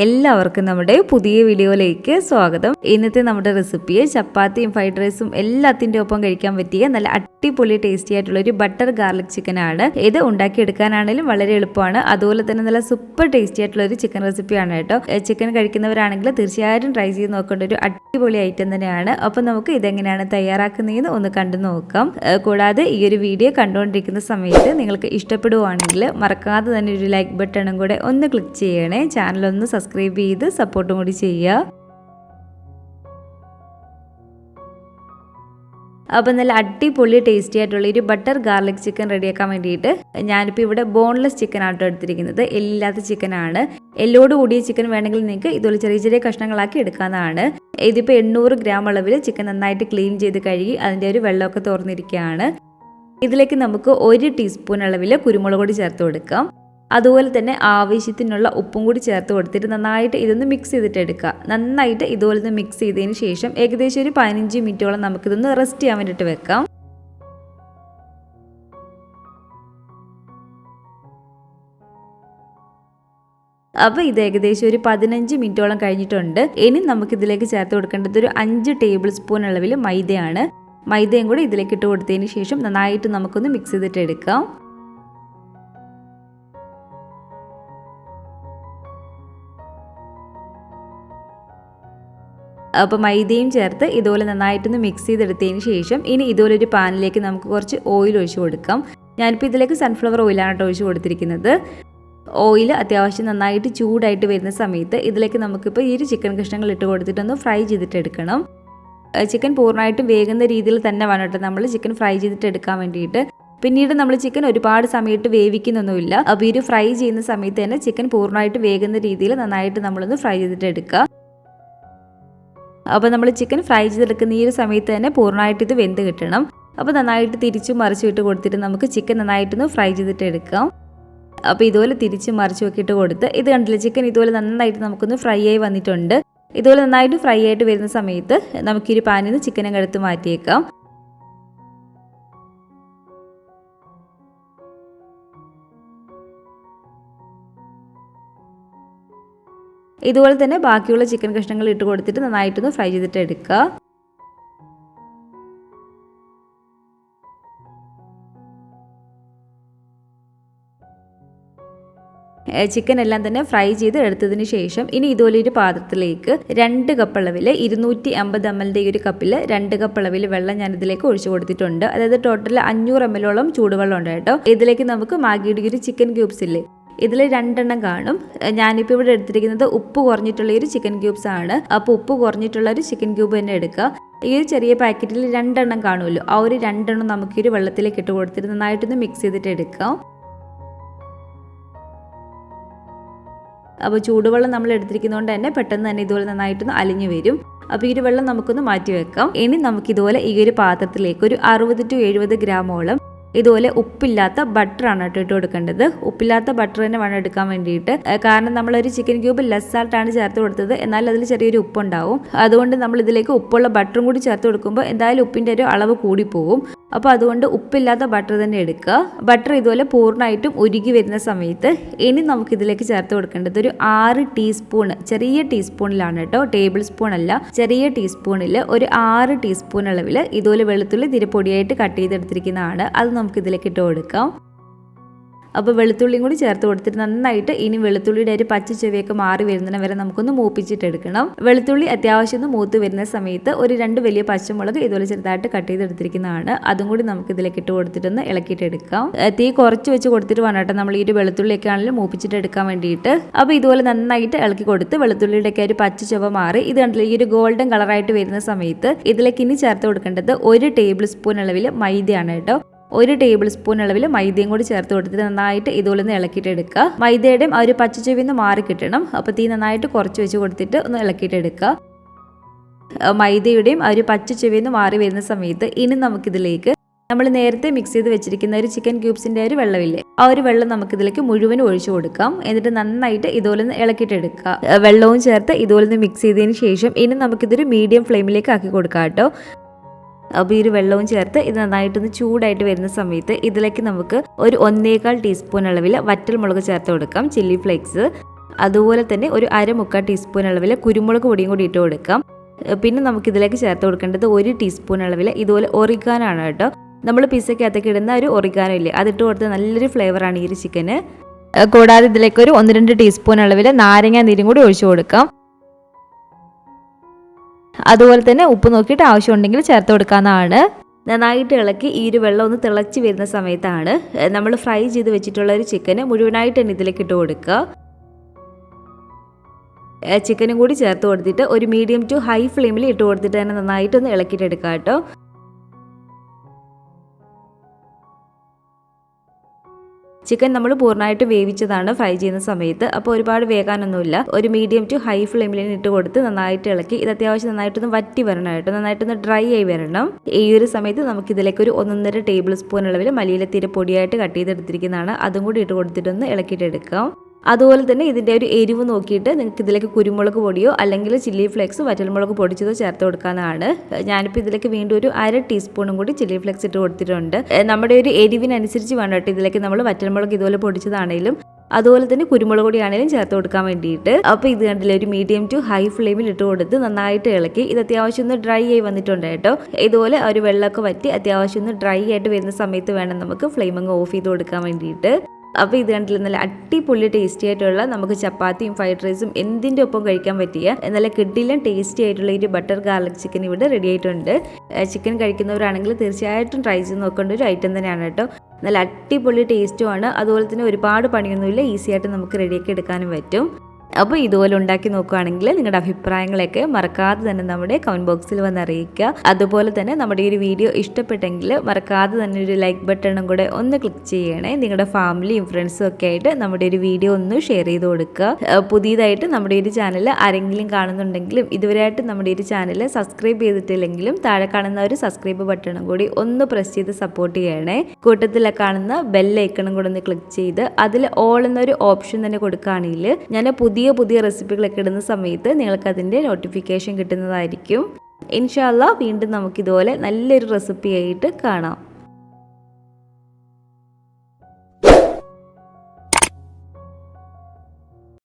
എല്ലാവർക്കും നമ്മുടെ പുതിയ വീഡിയോയിലേക്ക് സ്വാഗതം. ഇന്നത്തെ നമ്മുടെ റെസിപ്പിയെ ചപ്പാത്തിയും ഫ്രൈഡ് റൈസും എല്ലാത്തിൻ്റെ ഒപ്പം കഴിക്കാൻ പറ്റിയ നല്ല അടിപൊളി ടേസ്റ്റി ആയിട്ടുള്ള ഒരു ബട്ടർ ഗാർലിക് ചിക്കൻ ആണ്. ഇത് ഉണ്ടാക്കിയെടുക്കാനാണെങ്കിലും വളരെ എളുപ്പമാണ്. അതുപോലെ തന്നെ നല്ല സൂപ്പർ ടേസ്റ്റി ആയിട്ടുള്ള ഒരു ചിക്കൻ റെസിപ്പിയാണ് കേട്ടോ. ചിക്കൻ കഴിക്കുന്നവരാണെങ്കിൽ തീർച്ചയായിട്ടും ട്രൈ ചെയ്ത് നോക്കേണ്ട ഒരു അടിപൊളി ഐറ്റം തന്നെയാണ്. അപ്പം നമുക്ക് ഇതെങ്ങനെയാണ് തയ്യാറാക്കുന്നതെന്ന് ഒന്ന് കണ്ടു നോക്കാം. കൂടാതെ ഈ ഒരു വീഡിയോ കണ്ടുകൊണ്ടിരിക്കുന്ന സമയത്ത് നിങ്ങൾക്ക് ഇഷ്ടപ്പെടുവാണെങ്കിൽ മറക്കാതെ തന്നെ ഒരു ലൈക്ക് ബട്ടണും കൂടെ ഒന്ന് ക്ലിക്ക് ചെയ്യണേ. ചാനലൊന്ന് സബ്സ്ക്രൈബ് ചെയ്ത് സപ്പോർട്ടും കൂടി ചെയ്യുക. അപ്പം നല്ല അടിപൊളി ടേസ്റ്റി ആയിട്ടുള്ള ഒരു ബട്ടർ ഗാർലിക് ചിക്കൻ റെഡിയാക്കാൻ വേണ്ടിയിട്ട് ഞാനിപ്പോൾ ഇവിടെ ബോൺലെസ് ചിക്കൻ ആട്ടോ എടുത്തിരിക്കുന്നത്. എല്ലില്ലാത്ത ചിക്കനാണ്. എല്ലോട് കൂടിയ ചിക്കൻ വേണമെങ്കിൽ നിങ്ങൾക്ക് ഇതുപോലെ ചെറിയ ചെറിയ കഷ്ണങ്ങളാക്കി എടുക്കാവുന്നതാണ്. ഇതിപ്പോൾ 800 ഗ്രാം അളവിൽ ചിക്കൻ നന്നായിട്ട് ക്ലീൻ ചെയ്ത് കഴുകി അതിൻ്റെ ഒരു വെള്ളമൊക്കെ തുറന്നിരിക്കുകയാണ്. ഇതിലേക്ക് നമുക്ക് 1 ടീസ്പൂൺ അളവിൽ കുരുമുളക് പൊടി ചേർത്ത് കൊടുക്കാം. അതുപോലെ തന്നെ ആവശ്യത്തിനുള്ള ഉപ്പും കൂടി ചേർത്ത് കൊടുത്തിട്ട് നന്നായിട്ട് ഇതൊന്ന് മിക്സ് ചെയ്തിട്ട് എടുക്കുക. നന്നായിട്ട് ഇതുപോലെ ഒന്ന് മിക്സ് ചെയ്തതിന് ശേഷം ഏകദേശം ഒരു 15 മിനിറ്റോളം നമുക്കിതൊന്ന് റെസ്റ്റ് ചെയ്യാൻ വേണ്ടിയിട്ട് വെക്കാം. അപ്പോൾ ഇത് ഏകദേശം ഒരു 15 മിനിറ്റോളം കഴിഞ്ഞിട്ടുണ്ട്. ഇനി നമുക്കിതിലേക്ക് ചേർത്ത് കൊടുക്കേണ്ടത് ഒരു 5 ടേബിൾ സ്പൂൺ അളവിൽ മൈദയാണ്. മൈദയും കൂടി ഇതിലേക്ക് ഇട്ട് കൊടുത്തതിന് ശേഷം നന്നായിട്ട് നമുക്കൊന്ന് മിക്സ് ചെയ്തിട്ട് എടുക്കാം. അപ്പോൾ മൈദയും ചേർത്ത് ഇതുപോലെ നന്നായിട്ടൊന്ന് മിക്സ് ചെയ്തെടുത്തതിന് ശേഷം ഇനി ഇതുപോലെ ഒരു പാനിലേക്ക് നമുക്ക് കുറച്ച് ഓയിൽ ഒഴിച്ച് കൊടുക്കാം. ഞാനിപ്പോൾ ഇതിലേക്ക് സൺഫ്ലവർ ഓയിലാണ് ഒഴിച്ച് കൊടുത്തിരിക്കുന്നത്. ഓയിൽ അത്യാവശ്യം നന്നായിട്ട് ചൂടായിട്ട് വരുന്ന സമയത്ത് ഇതിലേക്ക് നമുക്കിപ്പോൾ ഈ ഒരു ചിക്കൻ കഷ്ണങ്ങൾ ഇട്ട് കൊടുത്തിട്ടൊന്ന് ഫ്രൈ ചെയ്തിട്ട് എടുക്കണം. ചിക്കൻ പൂർണ്ണമായിട്ടും വേകുന്ന രീതിയിൽ തന്നെ വേണം കേട്ടോ നമ്മൾ ചിക്കൻ ഫ്രൈ ചെയ്തിട്ട് എടുക്കാൻ വേണ്ടിയിട്ട്. പിന്നീട് നമ്മൾ ചിക്കൻ ഒരുപാട് സമയത്ത് വേവിക്കുന്നൊന്നുമില്ല. അപ്പോൾ ഈ ഒരു ഫ്രൈ ചെയ്യുന്ന സമയത്ത് തന്നെ ചിക്കൻ പൂർണ്ണമായിട്ട് വേകുന്ന രീതിയിൽ നന്നായിട്ട് നമ്മളൊന്ന് ഫ്രൈ ചെയ്തിട്ട് എടുക്കുക. അപ്പോൾ നമ്മൾ ചിക്കൻ ഫ്രൈ ചെയ്തെടുക്കുന്ന ഈ ഒരു സമയത്ത് തന്നെ പൂർണ്ണമായിട്ട് ഇത് വെന്ത് കിട്ടണം. അപ്പോൾ നന്നായിട്ട് തിരിച്ചും മറിച്ചും ഇട്ട് കൊടുത്തിട്ട് നമുക്ക് ചിക്കൻ നന്നായിട്ടൊന്ന് ഫ്രൈ ചെയ്തിട്ട് എടുക്കാം. അപ്പോൾ ഇതുപോലെ തിരിച്ചും മറിച്ചും ഒക്കെ ഇട്ട് കൊടുത്ത് ഇത് കണ്ടില്ല ചിക്കൻ ഇതുപോലെ നന്നായിട്ട് നമുക്കൊന്ന് ഫ്രൈ ആയി വന്നിട്ടുണ്ട്. ഇതുപോലെ നന്നായിട്ട് ഫ്രൈ ആയിട്ട് വരുന്ന സമയത്ത് നമുക്കൊരു പാനിൽ നിന്ന് ചിക്കൻ അങ്ങ് എടുത്ത് മാറ്റിയേക്കാം. ഇതുപോലെ തന്നെ ബാക്കിയുള്ള ചിക്കൻ കഷ്ണങ്ങൾ ഇട്ട് കൊടുത്തിട്ട് നന്നായിട്ടൊന്ന് ഫ്രൈ ചെയ്തിട്ട് എടുക്കുക. ചിക്കൻ എല്ലാം തന്നെ ഫ്രൈ ചെയ്ത് എടുത്തതിന് ശേഷം ഇനി ഇതുപോലെ ഒരു പാത്രത്തിലേക്ക് 2 കപ്പ് അളവിൽ 250 ml ഒരു കപ്പിൽ 2 കപ്പ് അളവിൽ വെള്ളം ഞാൻ ഇതിലേക്ക് ഒഴിച്ചു കൊടുത്തിട്ടുണ്ട്. അതായത് ടോട്ടൽ 500 ml ചൂടുവെള്ളം ഉണ്ട് കേട്ടോ. ഇതിലേക്ക് നമുക്ക് മാഗിയുടെ ഒരു ചിക്കൻ ക്യൂബ്സ് ഇല്ലേ, ഇതിൽ 2 എണ്ണം കാണും. ഞാനിപ്പോൾ ഇവിടെ എടുത്തിരിക്കുന്നത് ഉപ്പ് കുറഞ്ഞിട്ടുള്ള ഒരു ചിക്കൻ ക്യൂബ്സ് ആണ്. അപ്പോൾ ഉപ്പ് കുറഞ്ഞിട്ടുള്ള ഒരു ചിക്കൻ ക്യൂബ് തന്നെ എടുക്കുക. ഈ ഒരു ചെറിയ പാക്കറ്റിൽ 2 എണ്ണം കാണുമല്ലോ, ആ ഒരു 2 എണ്ണം നമുക്ക് ഈ ഒരു വെള്ളത്തിലേക്ക് ഇട്ട് കൊടുത്തിട്ട് നന്നായിട്ടൊന്ന് മിക്സ് ചെയ്തിട്ട് എടുക്കാം. അപ്പോൾ ചൂടുവെള്ളം നമ്മൾ എടുത്തിരിക്കുന്നതുകൊണ്ട് തന്നെ പെട്ടെന്ന് തന്നെ ഇതുപോലെ നന്നായിട്ടൊന്ന് അലിഞ്ഞു വരും. അപ്പോൾ ഈ ഒരു വെള്ളം നമുക്കൊന്ന് മാറ്റി വെക്കാം. ഇനി നമുക്കിതുപോലെ ഈ ഒരു പാത്രത്തിലേക്ക് ഒരു 60 to 70 ഗ്രാമോളം ഇതുപോലെ ഉപ്പില്ലാത്ത ബട്ടറാണ് കേട്ടോ ഇട്ട് കൊടുക്കേണ്ടത്. ഉപ്പില്ലാത്ത ബട്ടർ തന്നെ വേണം എടുക്കാൻ വേണ്ടിയിട്ട്. കാരണം നമ്മളൊരു ചിക്കൻ ക്യൂബ് ലെസ് സാൾട്ടാണ് ചേർത്ത് കൊടുത്തത്, എന്നാൽ അതിൽ ചെറിയൊരു ഉപ്പുണ്ടാവും. അതുകൊണ്ട് നമ്മൾ ഇതിലേക്ക് ഉപ്പുള്ള ബട്ടറും കൂടി ചേർത്ത് കൊടുക്കുമ്പോൾ എന്തായാലും ഉപ്പിൻ്റെ ഒരു അളവ് കൂടി പോകും. അപ്പോൾ അതുകൊണ്ട് ഉപ്പില്ലാത്ത ബട്ടർ തന്നെ എടുക്കുക. ബട്ടർ ഇതുപോലെ പൂർണ്ണമായിട്ടും ഉരുകി വരുന്ന സമയത്ത് ഇനി നമുക്കിതിലേക്ക് ചേർത്ത് കൊടുക്കേണ്ടത് ഒരു 6 ടീസ്പൂൺ, ചെറിയ ടീസ്പൂണിലാണ് കേട്ടോ, ടേബിൾ സ്പൂൺ അല്ല, ചെറിയ ടീസ്പൂണിൽ ഒരു 6 ടീസ്പൂൺ അളവിൽ ഇതുപോലെ വെളുത്തുള്ളി തിരപ്പൊടിയായിട്ട് കട്ട് ചെയ്തെടുത്തിരിക്കുന്നതാണ്. അത് നമുക്കിതിലേക്ക് ഇട്ട് കൊടുക്കാം. അപ്പോൾ വെളുത്തുള്ളിയും കൂടി ചേർത്ത് കൊടുത്തിട്ട് നന്നായിട്ട് ഇനി വെളുത്തുള്ളിയുടെ ഒരു പച്ച ചുവയൊക്കെ മാറി വരുന്നതിന് വരെ നമുക്കൊന്ന് മൂപ്പിച്ചിട്ടെടുക്കണം. വെളുത്തുള്ളി അത്യാവശ്യം ഒന്ന് മൂത്ത് വരുന്ന സമയത്ത് ഒരു 2 വലിയ പച്ചമുളക് ഇതുപോലെ ചെറുതായിട്ട് കട്ട് ചെയ്തെടുത്തിരിക്കുന്നതാണ്. അതും കൂടി നമുക്ക് ഇതിലേക്ക് ഇട്ട് കൊടുത്തിട്ടൊന്ന് ഇളക്കിയിട്ടെടുക്കാം. തീ കുറച്ച് വെച്ച് കൊടുത്തിട്ട് വേണം കേട്ടോ നമ്മൾ ഈ ഒരു വെളുത്തുള്ളിയൊക്കെ ആണെങ്കിലും മൂപ്പിച്ചിട്ടെടുക്കാൻ വേണ്ടിയിട്ട്. അപ്പോൾ ഇതുപോലെ നന്നായിട്ട് ഇളക്കി കൊടുത്ത് വെളുത്തുള്ളിയുടെയൊക്കെ ഒരു പച്ച ചുവ മാറി ഇത് കണ്ടില്ല ഈ ഒരു ഗോൾഡൻ കളറായിട്ട് വരുന്ന സമയത്ത് ഇതിലേക്ക് ഇനി ചേർത്ത് കൊടുക്കേണ്ടത് 1 ടേബിൾ സ്പൂൺ അളവിൽ മൈദയാണ് കേട്ടോ. 1 ടേബിൾ സ്പൂൺ അളവിൽ മൈദയും കൂടി ചേർത്ത് കൊടുത്തിട്ട് നന്നായിട്ട് ഇതുപോലെ ഒന്ന് ഇളക്കിയിട്ട് എടുക്കുക. മൈദയുടെയും ആ ഒരു പച്ചച്ചുവന്ന് മാറി കിട്ടണം. അപ്പോൾ തീ നന്നായിട്ട് കുറച്ച് വെച്ച് കൊടുത്തിട്ട് ഒന്ന് ഇളക്കിയിട്ട് എടുക്കുക. മൈദയുടെയും ആ ഒരു പച്ചച്ചുവന്ന് മാറി വരുന്ന സമയത്ത് ഇനി നമുക്കിതിലേക്ക് നമ്മൾ നേരത്തെ മിക്സ് ചെയ്ത് വെച്ചിരിക്കുന്ന ഒരു ചിക്കൻ ക്യൂബ്സിൻ്റെ ഒരു വെള്ളമില്ലേ, ആ ഒരു വെള്ളം നമുക്കിതിലേക്ക് മുഴുവനും ഒഴിച്ചു കൊടുക്കാം. എന്നിട്ട് നന്നായിട്ട് ഇതുപോലെ ഒന്ന് ഇളക്കിയിട്ട് എടുക്കുക. വെള്ളവും ചേർത്ത് ഇതുപോലെ ഒന്ന് മിക്സ് ചെയ്തതിന് ശേഷം ഇനി നമുക്കിതൊരു മീഡിയം ഫ്ലെയിമിലേക്ക് ആക്കി കൊടുക്കാം കേട്ടോ. അപ്പോൾ ഈ ഒരു വെള്ളവും ചേർത്ത് ഇത് നന്നായിട്ടൊന്ന് ചൂടായിട്ട് വരുന്ന സമയത്ത് ഇതിലേക്ക് നമുക്ക് ഒരു 1.25 ടീസ്പൂൺ അളവിൽ വറ്റൽമുളക് ചേർത്ത് കൊടുക്കാം, ചില്ലി ഫ്ലേക്സ്. അതുപോലെ തന്നെ ഒരു 1/2 ടീസ്പൂൺ അളവിൽ കുരുമുളക് പൊടിയും കൂടി ഇട്ട് കൊടുക്കാം. പിന്നെ നമുക്കിതിലേക്ക് ചേർത്ത് കൊടുക്കേണ്ടത് 1 ടീസ്പൂൺ അളവിൽ ഇതുപോലെ ഒറിഗാനാണ് കേട്ടോ. നമ്മൾ പിസ്സയ്ക്കകത്തേക്ക് ഇടുന്ന ഒരു ഒറിഗാനോ ഇല്ലേ, അതിട്ട് കൊടുത്ത് നല്ലൊരു ഫ്ലേവറാണ് ഈ ഒരു ചിക്കന്. കൂടാതെ ഇതിലേക്ക് ഒരു 1-2 ടീസ്പൂൺ അളവിൽ നാരങ്ങ നീരും കൂടി ഒഴിച്ചു കൊടുക്കാം. അതുപോലെ തന്നെ ഉപ്പ് നോക്കിയിട്ട് ആവശ്യമുണ്ടെങ്കിൽ ചേർത്ത് കൊടുക്കാവുന്നതാണ്. നന്നായിട്ട് ഇളക്കി ഈ ഒരു വെള്ളം ഒന്ന് തിളച്ച് വരുന്ന സമയത്താണ് നമ്മൾ ഫ്രൈ ചെയ്ത് വെച്ചിട്ടുള്ള ഒരു ചിക്കന് മുഴുവനായിട്ട് തന്നെ ഇതിലേക്ക് ഇട്ട് കൊടുക്കുക. ചിക്കനും കൂടി ചേർത്ത് കൊടുത്തിട്ട് ഒരു മീഡിയം ടു ഹൈ ഫ്ലെയിമിൽ ഇട്ട് കൊടുത്തിട്ട് തന്നെ നന്നായിട്ടൊന്ന് ഇളക്കിയിട്ടെടുക്കാം കേട്ടോ. ചിക്കൻ നമ്മൾ പൂർണ്ണമായിട്ട് വേവിച്ചതാണ് ഫ്രൈ ചെയ്യുന്ന സമയത്ത്. അപ്പോൾ ഒരുപാട് വേകാനൊന്നുമില്ല. ഒരു മീഡിയം ടു ഹൈ ഫ്ലെയിമിൽ ഇട്ട് കൊടുത്ത് നന്നായിട്ട് ഇളക്കി ഇത് അത്യാവശ്യം നന്നായിട്ടൊന്ന് വറ്റി വരണം കേട്ടോ. നന്നായിട്ടൊന്ന് ഡ്രൈ ആയി വരണം. ഈ ഒരു സമയത്ത് നമുക്ക് ഇതിലേക്ക് ഒരു 1.5 ടേബിൾ സ്പൂൺ അളവിൽ മല്ലിയില പൊടിയായിട്ട് കട്ട് ചെയ്തെടുത്തിരിക്കുന്നതാണ്. അതും കൂടി ഇട്ട് കൊടുത്തിട്ടൊന്ന് ഇളക്കിയിട്ടെടുക്കാം. അതുപോലെ തന്നെ ഇതിൻ്റെ ഒരു എരിവ് നോക്കിയിട്ട് നിങ്ങൾക്ക് ഇതിലേക്ക് കുരുമുളക് പൊടിയോ അല്ലെങ്കിൽ ചില്ലി ഫ്ലേക്സോ വറ്റൽമുളക് പൊടിച്ചതോ ചേർത്ത് കൊടുക്കാവുന്നതാണ്. ഞാനിപ്പോൾ ഇതിലേക്ക് വീണ്ടും ഒരു 1/2 ടീസ്പൂണും കൂടി ചില്ലി ഫ്ലേക്സ് ഇട്ട് കൊടുത്തിട്ടുണ്ട്. നമ്മുടെ ഒരു എരിവിനനുസരിച്ച് വേണം കേട്ടോ ഇതിലേക്ക് നമ്മൾ വറ്റൽമുളക് ഇതുപോലെ പൊടിച്ചതാണെങ്കിലും അതുപോലെ തന്നെ കുരുമുളക് പൊടിയാണെങ്കിലും ചേർത്ത് കൊടുക്കാൻ വേണ്ടിയിട്ട്. അപ്പോൾ ഇത് കണ്ടില്ല, ഒരു മീഡിയം ടു ഹൈ ഫ്ലെയിമിൽ ഇട്ട് കൊടുത്ത് നന്നായിട്ട് ഇളക്കി ഇത് അത്യാവശ്യം ഒന്ന് ഡ്രൈ ആയി വന്നിട്ടുണ്ട് കേട്ടോ. ഇതുപോലെ ഒരു വെള്ളമൊക്കെ വറ്റി അത്യാവശ്യം ഒന്ന് ഡ്രൈ ആയിട്ട് വരുന്ന സമയത്ത് വേണം നമുക്ക് ഫ്ലെയിം അങ്ങ് ഓഫ് ചെയ്ത് കൊടുക്കാൻ വേണ്ടിയിട്ട്. അപ്പോൾ ഇത് കണ്ടില്ല, നല്ല അടിപൊളി ടേസ്റ്റി ആയിട്ടുള്ള നമുക്ക് ചപ്പാത്തിയും ഫ്രൈഡ് റൈസും എന്തിൻ്റെ ഒപ്പം കഴിക്കാൻ പറ്റിയ നല്ല കിഡിലും ടേസ്റ്റി ആയിട്ടുള്ള ഒരു ബട്ടർ ഗാർലിക് ചിക്കൻ ഇവിടെ റെഡി ആയിട്ടുണ്ട്. ചിക്കൻ കഴിക്കുന്നവരാണെങ്കിൽ തീർച്ചയായിട്ടും ട്രൈ ചെയ്ത് നോക്കേണ്ട ഒരു ഐറ്റം തന്നെയാണ് കേട്ടോ. നല്ല അടിപൊളി ടേസ്റ്റുമാണ്. അതുപോലെ തന്നെ ഒരുപാട് പണിയൊന്നുമില്ല, ഈസി ആയിട്ട് നമുക്ക് റെഡിയാക്കി എടുക്കാനും പറ്റും. അപ്പോൾ ഇതുപോലെ ഉണ്ടാക്കി നോക്കുകയാണെങ്കിൽ നിങ്ങളുടെ അഭിപ്രായങ്ങളൊക്കെ മറക്കാതെ തന്നെ നമ്മുടെ കമൻറ്റ് ബോക്സിൽ വന്ന് അറിയിക്കുക. അതുപോലെ തന്നെ നമ്മുടെ ഈ ഒരു വീഡിയോ ഇഷ്ടപ്പെട്ടെങ്കിൽ മറക്കാതെ തന്നെ ഒരു ലൈക്ക് ബട്ടണും കൂടെ ഒന്ന് ക്ലിക്ക് ചെയ്യണേ. നിങ്ങളുടെ ഫാമിലിയും ഫ്രണ്ട്സും ഒക്കെ ആയിട്ട് നമ്മുടെ ഒരു വീഡിയോ ഒന്ന് ഷെയർ ചെയ്ത് കൊടുക്കുക. പുതിയതായിട്ട് നമ്മുടെ ഒരു ചാനൽ ആരെങ്കിലും കാണുന്നുണ്ടെങ്കിലും ഇതുവരെയായിട്ട് നമ്മുടെ ഒരു ചാനൽ സബ്സ്ക്രൈബ് ചെയ്തിട്ടില്ലെങ്കിലും താഴെ കാണുന്ന ഒരു സബ്സ്ക്രൈബ് ബട്ടണും കൂടി ഒന്ന് പ്രസ് ചെയ്ത് സപ്പോർട്ട് ചെയ്യണേ. കൂട്ടത്തിൽ കാണുന്ന ബെല്ലൈക്കണും കൂടെ ഒന്ന് ക്ലിക്ക് ചെയ്ത് അതിൽ ഓൾ എന്നൊരു ഓപ്ഷൻ തന്നെ കൊടുക്കുകയാണെങ്കിൽ ഞാൻ പുതിയ റെസിപ്പികളൊക്കെ ഇടുന്ന സമയത്ത് നിങ്ങൾക്ക് അതിൻ്റെ നോട്ടിഫിക്കേഷൻ കിട്ടുന്നതായിരിക്കും. ഇൻഷാ അല്ലാഹ് വീണ്ടും നമുക്കിതുപോലെ നല്ലൊരു റെസിപ്പി ആയിട്ട് കാണാം.